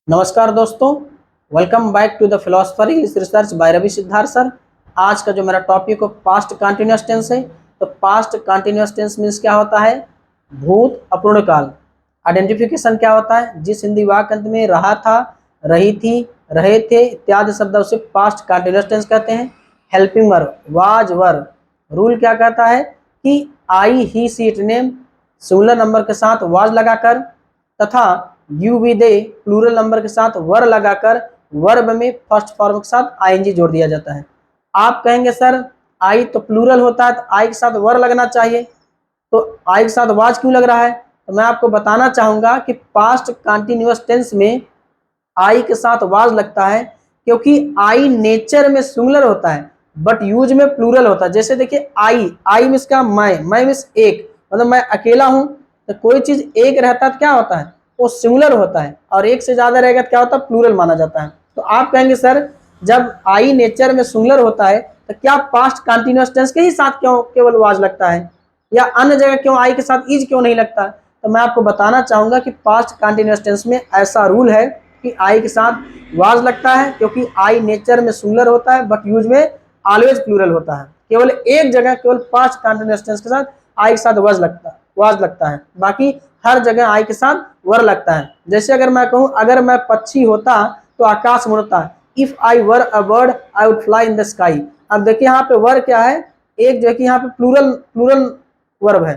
नमस्कार दोस्तों, welcome back to the philosopher English research by Ravi Siddharth sir. आज का जो मेरा टॉपिक है पास्ट कंटिन्यूअस टेंस है। तो पास्ट कंटिन्यूअस टेंस मीन्स क्या होता है? भूत अपूर्ण काल। आइडेंटिफिकेशन क्या होता है? जिस हिंदी वाक्य अंत में रहा था, रही थी, रहे थे इत्यादि शब्दों से पास्ट कंटिन्यूअस टेंस कहते हैं। Helping verb was were. Rule क्या कहता है कि I he she it name singular number के साथ वाज लगाकर तथा you we they plural number के साथ वर लगाकर वर्ब में फर्स्ट फॉर्म के साथ आईएनजी जोड़ दिया जाता है। आप कहेंगे सर आई तो प्लूरल होता है तो आई के साथ वर लगना चाहिए, तो आई के साथ वाज क्यों लग रहा है? तो मैं आपको बताना चाहूंगा कि पास्ट कंटिन्यूअस टेंस में आई के साथ वाज लगता है क्योंकि आई नेचर में सिंगुलर होता है बट यूज में प्लूरल होता है। जैसे देखिए आई मीन्स का मैं मीन्स एक, मतलब मैं अकेला हूं। तो कोई चीज एक रहता है तो क्या होता है? वो सिंगुलर होता है, और एक से ज्यादा रहेगा तो क्या होता है? प्लूरल माना जाता है। तो आप कहेंगे सर जब आई नेचर में सिंगुलर होता है तो क्या पास्ट कंटिन्यूअस टेंस के ही साथ क्यों केवल वाज लगता है, या अन्य जगह क्यों आई के साथ इज क्यों नहीं लगता? तो मैं आपको बताना चाहूंगा कि पास्ट कंटिन्यूअस टेंस में ऐसा रूल है कि आई के साथ वाज लगता है क्योंकि आई नेचर में सिंगुलर होता है बट यूज में ऑलवेज प्लूरल होता है। केवल एक जगह केवल पास्ट कंटिन्यूअस टेंस के साथ आई के साथ वाज लगता है, बाकी हर जगह आई के साथ वर लगता है। जैसे अगर मैं कहूं अगर मैं पक्षी होता तो आकाश में उड़ता, if I were a bird I would fly in the sky. अब देखिए यहाँ पे वर क्या है, एक जो है कि यहाँ पे प्लूरल प्लूरल वर्ब है,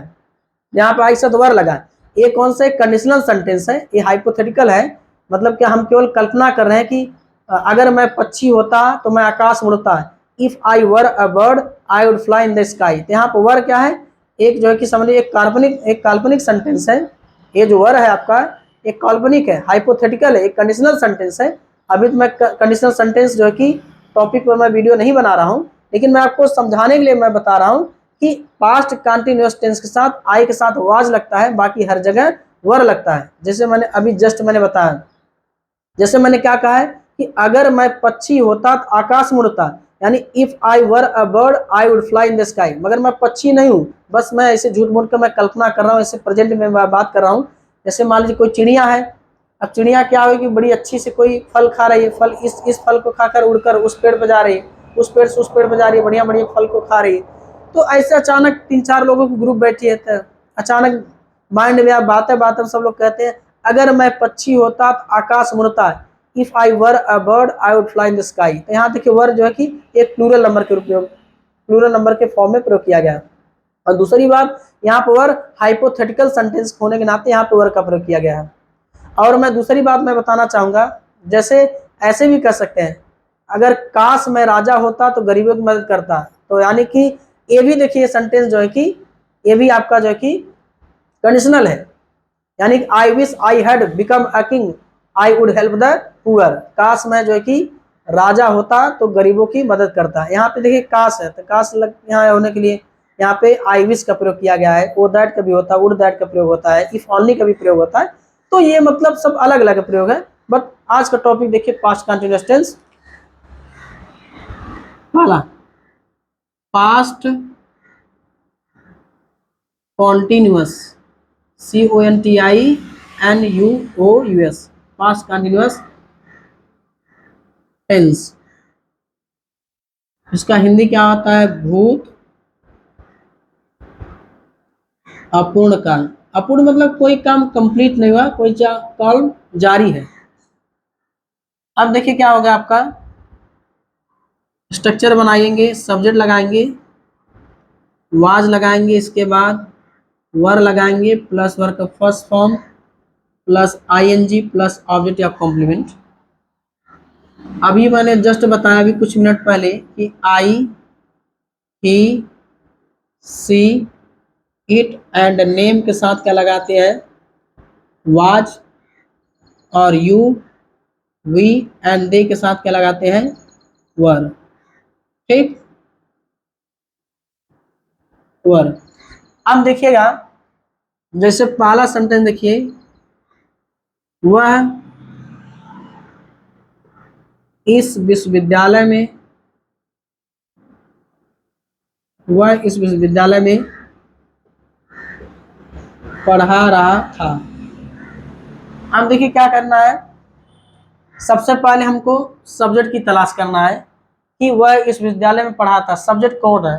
यहाँ पे आई साथ वर लगा। ये कौन सा कंडीशनल सेंटेंस है? ये हाइपोथेटिकल है, मतलब कि हम केवल कल्पना कर रहे हैं कि अगर मैं पक्षी होता तो मैं आकाश में उड़ता। If I were a bird I would fly in the sky. तो यहाँ पर वर क्या है? एक जो है कि समझिए एक काल्पनिक सेंटेंस है। ये जो वर है आपका एक काल्पनिक है, हाइपोथेटिकल है, एक कंडीशनल सेंटेंस है। अभी तो मैं कंडीशनल सेंटेंस जो है कि टॉपिक पर मैं वीडियो नहीं बना रहा हूँ, लेकिन मैं आपको समझाने के लिए मैं बता रहा हूँ कि पास्ट कंटिन्यूअस टेंस के साथ आई के साथ वाज लगता है, बाकी हर जगह वर लगता है। जैसे मैंने अभी जस्ट मैंने बताया, जैसे मैंने क्या कहा है कि अगर मैं पक्षी होता तो आकाश में उड़ता, यानी if I were a bird I would fly in the sky. मगर मैं पक्षी नहीं हूँ, बस मैं ऐसे झूठ मूठ कर मैं कल्पना कर रहा हूँ, ऐसे प्रेजेंट में मैं बात कर रहा हूँ। जैसे मान लीजिए कोई चिड़िया है, अब चिड़िया क्या होगी, बड़ी अच्छी से कोई फल खा रही है, फल इस फल को खाकर उड़कर उस पेड़ पर जा रही है, उस पेड़ से उस पेड़ पर जा रही है, बढ़िया बढ़िया फल को खा रही है। तो ऐसे अचानक 3-4 लोगों की ग्रुप बैठी है, तो अचानक माइंड में आप बातें बातें सब लोग कहते हैं अगर मैं पक्षी होता तो आकाश में उड़ता, if I were a bird I would fly in the sky. तो यहाँ देखिए वर जो है कि एक प्लूरल नंबर के उपयोग प्लूरल नंबर के फॉर्म में प्रयोग किया गया है। और दूसरी बात, यहाँ पर वर हाइपोथेटिकल सेंटेंस होने के नाते यहाँ पर वर का प्रयोग किया गया है। और मैं दूसरी बात मैं बताना चाहूंगा, जैसे ऐसे भी कर सकते हैं, अगर काश मैं राजा होता तो गरीबों की मदद करता। तो यानी कि ये भी देखिए सेंटेंस जो है कि ये भी आपका जो है कि कंडीशनल है, यानी I wish I had become a king I would help the poor. काश मैं जो है कि राजा होता तो गरीबों की मदद करता। यहाँ पे देखिए काश है, तो काश यहाँ होने के लिए यहाँ पे आई विश का प्रयोग किया गया है। ओ दैट का भी होता है, वुड दैट का प्रयोग होता है, इफ ओनली का भी प्रयोग होता है। तो ये मतलब सब अलग अलग प्रयोग है, बट आज का टॉपिक देखिए पास्ट कंटिन्यूअस टेंस वाला past continuous CONTINUOUS past continuous tense. इसका हिंदी क्या होता है? भूत अपूर्ण काल। अपूर्ण मतलब कोई काम कंप्लीट नहीं हुआ, कोई काम जारी है। अब देखिए क्या होगा, आपका स्ट्रक्चर बनाएंगे, सब्जेक्ट लगाएंगे, वाज लगाएंगे, इसके बाद वर लगाएंगे प्लस वर का first form plus ING plus object या कॉम्प्लीमेंट। अभी मैंने जस्ट बताया अभी कुछ मिनट पहले कि I he she it and name के साथ क्या लगाते हैं? वाज। और यू वी एंड दे के साथ क्या लगाते हैं? वर। ठीक, वर। अब देखिएगा, जैसे पहला सेंटेंस देखिए, वह इस विश्वविद्यालय में पढ़ा रहा था। अब देखिए क्या करना है, सबसे पहले हमको सब्जेक्ट की तलाश करना है कि वह इस विद्यालय में पढ़ा था, सब्जेक्ट कौन है।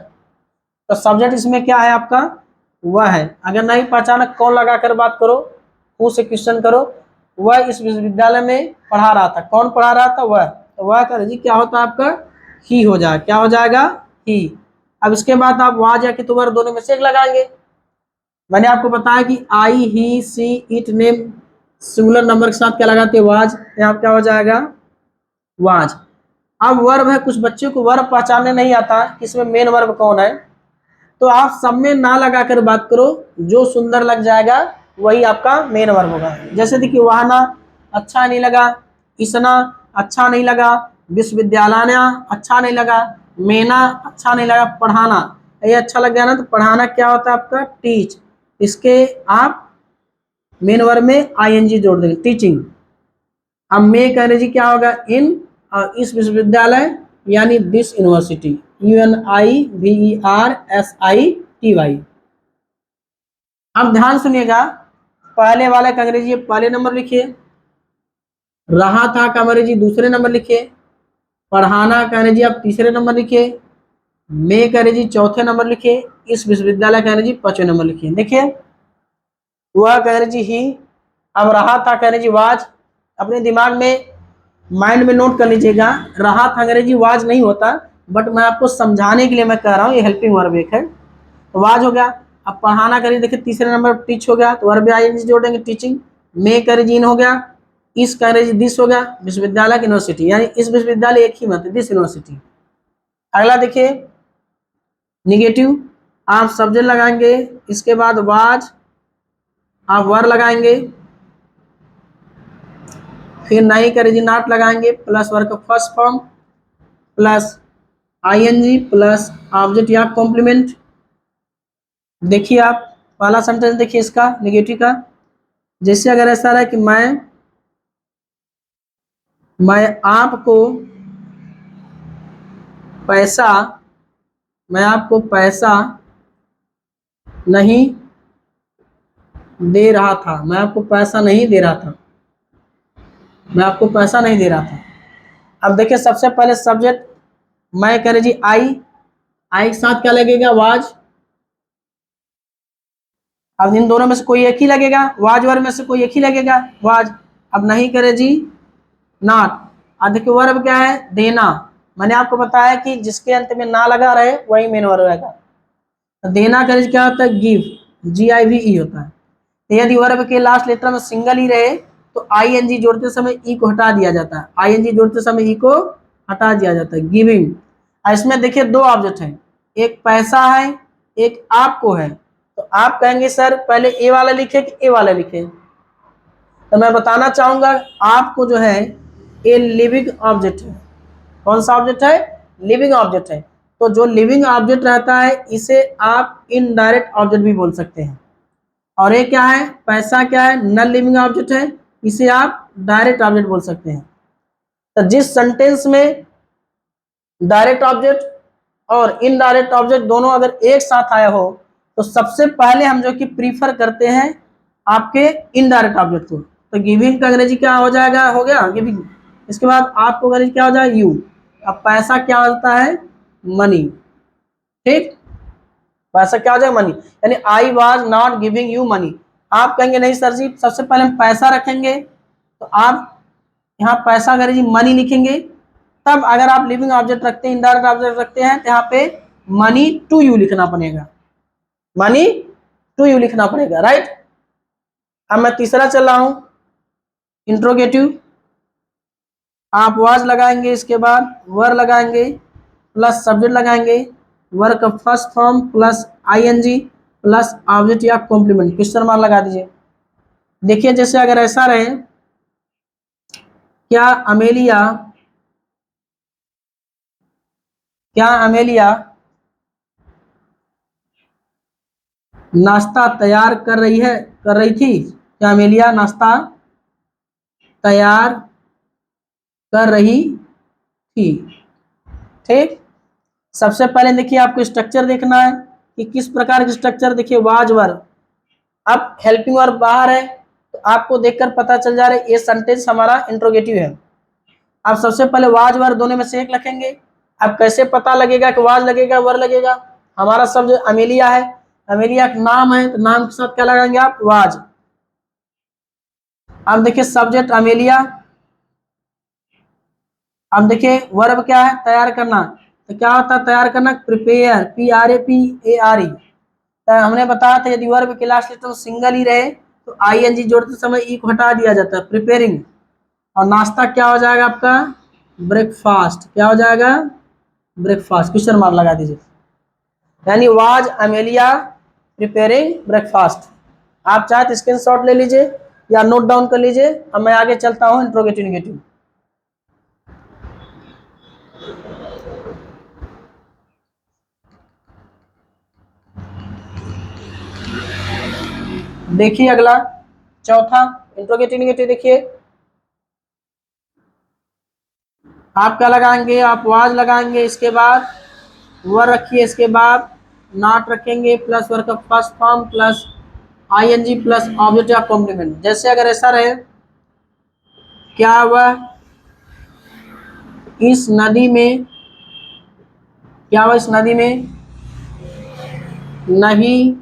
तो सब्जेक्ट इसमें क्या है आपका, वह है। अगर नहीं पहचाना, कौन लगा कर बात करो, हु से क्वेश्चन करो। वह इस विश्वविद्यालय में पढ़ा रहा था, कौन पढ़ा रहा था, वह। तो वह कर जी क्या होता है आपका, ही हो जाएगा। क्या हो जाएगा, ही। अब इसके बाद आप वहां जाके तुम्हारे दोनों में से एक लगाएंगे। मैंने आपको बताया कि I, he, she, it, name singular number के साथ क्या लगाते हैं, वाज। यहाँ क्या हो जाएगा, वाज। अब वर्ब है, कुछ बच्चों को वर्ब पहचानने नहीं आता कि इसमें मेन वर्ब कौन है, तो आप सब में ना लगा कर बात करो, जो सुंदर लग जाएगा वही आपका मेन वर्ब होगा। जैसे देखिए, वहाना अच्छा नहीं लगा, इसना अच्छा नहीं लगा, विश्वविद्यालय अच्छा नहीं लगा, मेना अच्छा नहीं लगा, पढ़ाना ये अच्छा लग गया ना। तो पढ़ाना क्या होता है आपका, टीच। इसके आप मेन वर्ब में आईएनजी जोड़ देंगे, टीचिंग। अब में कह रहे जी क्या होगा, इन, और इस विश्वविद्यालय यानी दिस यूनिवर्सिटी, UNIVERSITY। अब ध्यान सुनिएगा, पहले वाले का अंग्रेजी पहले नंबर लिखिए, रहा था का अंग्रेजी दूसरे नंबर लिखिए, पढ़ाना का अंग्रेजी आप तीसरे नंबर लिखिए, में का अंग्रेजी चौथे नंबर लिखिए, इस विश्वविद्यालय का अंग्रेजी पांचवें नंबर लिखिए। देखिए, वह का अंग्रेजी ही, अब रहा था का अंग्रेजी वाज। अपने दिमाग में, माइंड में नोट कर लीजिएगा, रहा था अंग्रेजी वाज नहीं होता, बट मैं आपको समझाने के लिए मैं कह रहा हूँ, ये हेल्पिंग वर्ब एक है। तो वाज हो गया। अब पढ़ाना करिए, देखिए तीसरे नंबर टीच हो गया, तो वर्ब आईएनजी जोड़ देंगे, टीचिंग। में करेजी इन हो गया, इस करेजी दिस हो गया, विश्वविद्यालय की यूनिवर्सिटी, यानी इस विश्वविद्यालय एक ही मत, दिस यूनिवर्सिटी। अगला देखिए, निगेटिव, आप सब्जेक्ट लगाएंगे, इसके बाद वाज, आप वर लगाएंगे, फिर नहीं करेजी नॉट लगाएंगे, प्लस वर्ब का first form, plus ING, plus object या कॉम्प्लीमेंट। देखिए आप पहला सेंटेंस देखिए इसका निगेटिव का, जैसे अगर ऐसा रहा कि मैं आपको पैसा, मैं आपको पैसा नहीं दे रहा था, मैं आपको पैसा नहीं दे रहा था, मैं आपको पैसा नहीं दे रहा था। अब देखिए, सबसे पहले सब्जेक्ट मैं कह रही जी आई के साथ क्या लगेगा, वाज। अब इन दोनों में से कोई एक ही लगेगा, वाज वर्ब में से कोई एक ही लगेगा, वाज। अब नहीं करे जी नॉट। अब देखिए, वर्ब क्या है, देना। मैंने आपको बताया कि जिसके अंत में ना लगा रहे वही मेन वर्ब रहेगा। तो देना करे क्या होता है, गिव, GIVE होता है। तो यदि वर्ब के लास्ट लेटर में सिंगल ही रहे तो आईएनजी जोड़ते समय ई को हटा दिया जाता है, आईएनजी जोड़ते समय ई को हटा दिया जाता है, गिविंग। इसमें देखिए दो ऑब्जेक्ट है, एक पैसा है, एक आपको है। तो आप कहेंगे सर पहले ए वाला लिखे कि ए वाला लिखे, तो मैं बताना चाहूंगा आपको जो है ये लिविंग ऑब्जेक्ट है। कौन सा ऑब्जेक्ट है, लिविंग ऑब्जेक्ट है। तो जो लिविंग ऑब्जेक्ट रहता है इसे आप इनडायरेक्ट ऑब्जेक्ट भी बोल सकते हैं। और ये क्या है, पैसा क्या है, नॉन लिविंग ऑब्जेक्ट है, इसे आप डायरेक्ट ऑब्जेक्ट बोल सकते हैं। तो जिस सेंटेंस में डायरेक्ट ऑब्जेक्ट और इनडायरेक्ट ऑब्जेक्ट दोनों अगर एक साथ आया हो तो सबसे पहले हम जो कि प्रीफर करते हैं आपके इनडायरेक्ट ऑब्जेक्ट को। तो गिविंग का अंग्रेजी क्या हो जाएगा, हो गया गिविंग। इसके बाद आपको अंग्रेजी क्या हो जाएगा, यू। अब पैसा क्या होता है, मनी। ठीक, पैसा क्या हो जाएगा, मनी। यानी I was not giving you money. आप कहेंगे नहीं सर जी, सबसे पहले हम पैसा रखेंगे, तो आप यहाँ पैसा अगर जी मनी लिखेंगे, तब अगर आप लिविंग ऑब्जेक्ट रखते हैं, इनडायरेक्ट ऑब्जेक्ट रखते हैं, तो यहाँ पे मनी टू यू लिखना पड़ेगा, मनी टू यू लिखना पड़ेगा, राइट। अब मैं तीसरा चल रहा हूं, इंट्रोगेटिव। आप वाज लगाएंगे, इसके बाद वर लगाएंगे, प्लस सब्जेक्ट लगाएंगे, वर का first form plus ING plus object या कॉम्प्लीमेंट, क्वेश्चन मार्क लगा दीजिए। देखिए, जैसे अगर ऐसा रहे, क्या अमेलिया, क्या अमेलिया नाश्ता तैयार कर रही है, कर रही थी, क्या अमेलिया नाश्ता तैयार कर रही थी। ठीक, सबसे पहले देखिए आपको स्ट्रक्चर देखना है कि किस प्रकार की स्ट्रक्चर। देखिए वाज वर्ब, अब हेल्पिंग वर्ब बाहर है, तो आपको देखकर पता चल जा रहा है ये सेंटेंस हमारा इंट्रोगेटिव है। अब सबसे पहले वाज वर दोनों में से एक लिखेंगे। अब कैसे पता लगेगा कि वाज लगेगा वर लगेगा? हमारा शब्द अमेलिया है, अमेलिया का नाम है, तो नाम के साथ क्या लगाएंगे आप? वाज। अब देखिए सब्जेक्ट अमेलिया। अब देखिए वर्ब क्या है? तैयार करना। तो क्या होता है तैयार करना? Prepare, PRAPARE। तो हमने बताया था यदि वर्ब के लास्ट लेटर सिंगल ही रहे तो ING जोड़ते समय ई को हटा दिया जाता है, प्रिपेयरिंग। और नाश्ता क्या हो जाएगा आपका? ब्रेकफास्ट। क्या हो जाएगा? ब्रेकफास्ट। क्वेश्चन मार्क लगा दीजिए। यानी वाज अमेलिया प्रिपेयरिंग ब्रेकफास्ट। आप चाहे तो स्क्रीनशॉट ले लीजिए या नोट डाउन कर लीजिए। अब मैं आगे चलता हूँ इंट्रोगेटिव नेगेटिव। देखिए अगला चौथा इंट्रोगेटिव नेगेटिव। देखिए आप क्या लगाएंगे? आप वाज लगाएंगे, इसके बाद वर रखिए, इसके बाद नॉट रखेंगे, प्लस वर्ब का first form plus ING plus object या कॉम्प्लीमेंट। जैसे अगर ऐसा रहे, क्या वह इस नदी में, क्या वह इस नदी में नहीं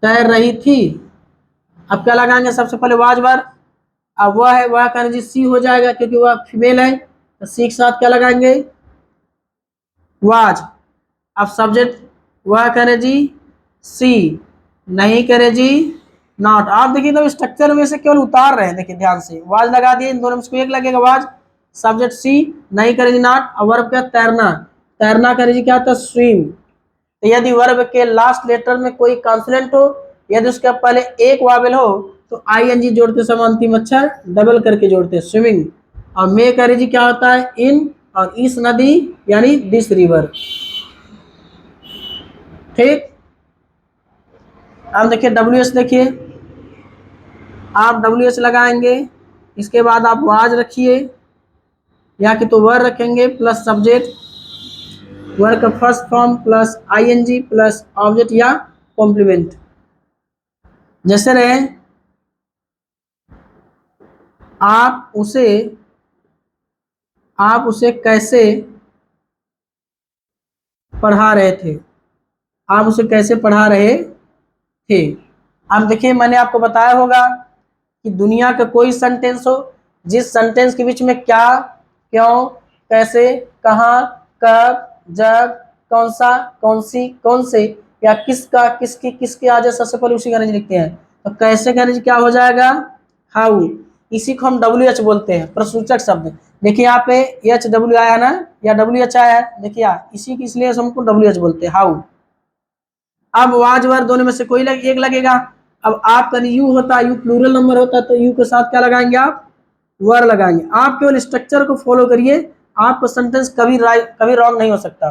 तैर रही थी? अब क्या लगाएंगे? सबसे पहले वाज वर। अब वह है, वह का एनर्जी सी हो जाएगा क्योंकि वह फीमेल है, तो सी के साथ क्या लगाएंगे? वाज। अब सब्जेक्ट वह करे जी सी, नहीं करे जी नॉट। आप देखिए तो स्ट्रक्चर में से केवल उतार रहे हैं, देखिए ध्यान से। वाज लगा दिए, इन दोनों में से एक लगेगा वाज। सब्जेक्ट सी, नहीं करे जी नॉट। और वर्ब क्या? तैरना। तैरना करे जी क्या होता है? स्विम। तो यदि वर्ब के लास्ट लेटर में कोई कॉन्सोनेंट हो, यदि उसके पहले एक वावेल हो, तो ING जोड़ते समय अंतिम अक्षर डबल करके जोड़ते हैं, स्विमिंग। और मे करे जी क्या होता है? इन। और इस नदी यानी दिस रिवर। ठीक। अब देखिए WH। देखिए आप WH लगाएंगे, इसके बाद आप वाज रखिए, या कि तो वर रखेंगे प्लस सब्जेक्ट, वर का first form plus ING plus object या कॉम्प्लीमेंट। जैसे रहे, आप उसे, आप उसे कैसे पढ़ा रहे थे? आप उसे कैसे पढ़ा रहे थे? अब देखिए मैंने आपको बताया होगा कि दुनिया का कोई सेंटेंस हो, जिस सेंटेंस के बीच में क्या, क्यों, कैसे, कहाँ, कब, जब, कौन सा, कौन सी, कौन से, या किसका, किसकी, किसके आ जाए, सबसे पहले उसी का रेंज लिखते हैं। तो कैसे का रेंज क्या हो जाएगा? हाउ। इसी को हम WH बोलते हैं, प्रसूचक शब्द। देखिए यहाँ पे HW आया ना, या WH आया है, देखिए इसी की, इसलिए हमको WH बोलते हैं, हाउ। अब वाज वर दोनों में से कोई एक लगेगा। अब आपका यू होता है, यू प्लूरल नंबर होता है, तो यू के साथ क्या लगाएंगे आप? वर लगाएंगे। आप केवल स्ट्रक्चर को फॉलो करिए, आपका सेंटेंस कभी कभी रॉन्ग नहीं हो सकता।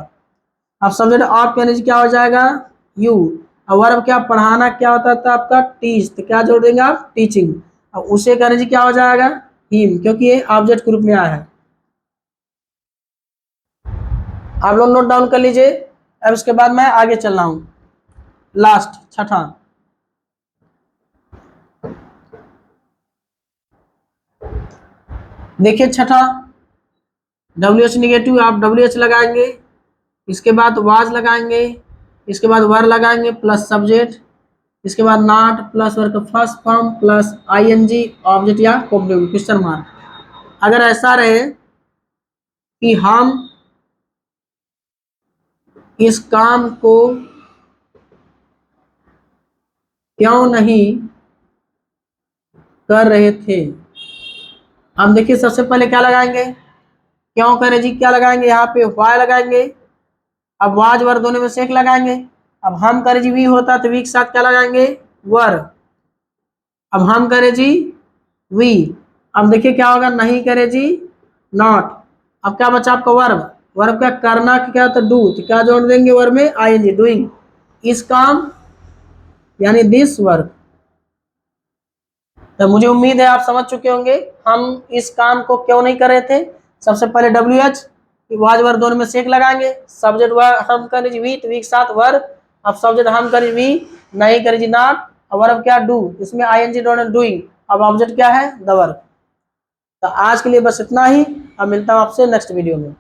आप समझे? आपका एनर्जी क्या हो जाएगा? यू। और वर्ब क्या? पढ़ाना क्या होता था आपका? टीच। तो क्या जोड़ देंगे आप? टीचिंग। अब उसे का एनर्जी क्या हो जाएगा? हिम, क्योंकि ये ऑब्जेक्ट ग्रुप में आया है। आप लोग नोट डाउन कर लीजिए। अब इसके बाद मैं आगे चल रहा हूँ, लास्ट छठा। देखिए छठा WH निगेटिव। आप WH लगाएंगे, इसके बाद वाज लगाएंगे, इसके बाद वर लगाएंगे प्लस सब्जेक्ट, इसके बाद नॉट प्लस वर्ब का first form plus ING object या कॉम्प्लीमेंट, क्वेश्चन मार्क। अगर ऐसा रहे कि हम इस काम को क्यों नहीं कर रहे थे? हम देखिए सबसे पहले क्या लगाएंगे? क्यों करें जी, क्या लगाएंगे? यहाँ पे वाई लगाएंगे। अब वाज वर दोनों में से एक लगाएंगे। अब हम करें जी वी होता, तो वी के साथ क्या लगाएंगे? वर। अब हम करें जी वी। अब देखिए क्या होगा? नहीं करे जी नॉट। अब क्या बचा आपका? वर्ब। वर्ब क्या? करना क्या? तो डू। तो क्या जोड़ देंगे वर्ब में? ING, doing. इस काम यानी दिस वर्क। तो मुझे उम्मीद है आप समझ चुके होंगे हम इस काम को क्यों नहीं कर रहे थे। सबसे पहले WH, वाज वर दोनों में से एक लगाएंगे। सब्जेक्ट वर हम करें जी वी, तो वी के साथ वर्ब। अब सब्जेक्ट हम करें वी, नहीं करें जी नॉट। वर्ब क्या? डू, इसमें ING डूइंग। अब ऑब्जेक्ट क्या है? The work. तो आज के लिए बस इतना ही, अब मिलता हूँ आपसे नेक्स्ट वीडियो में।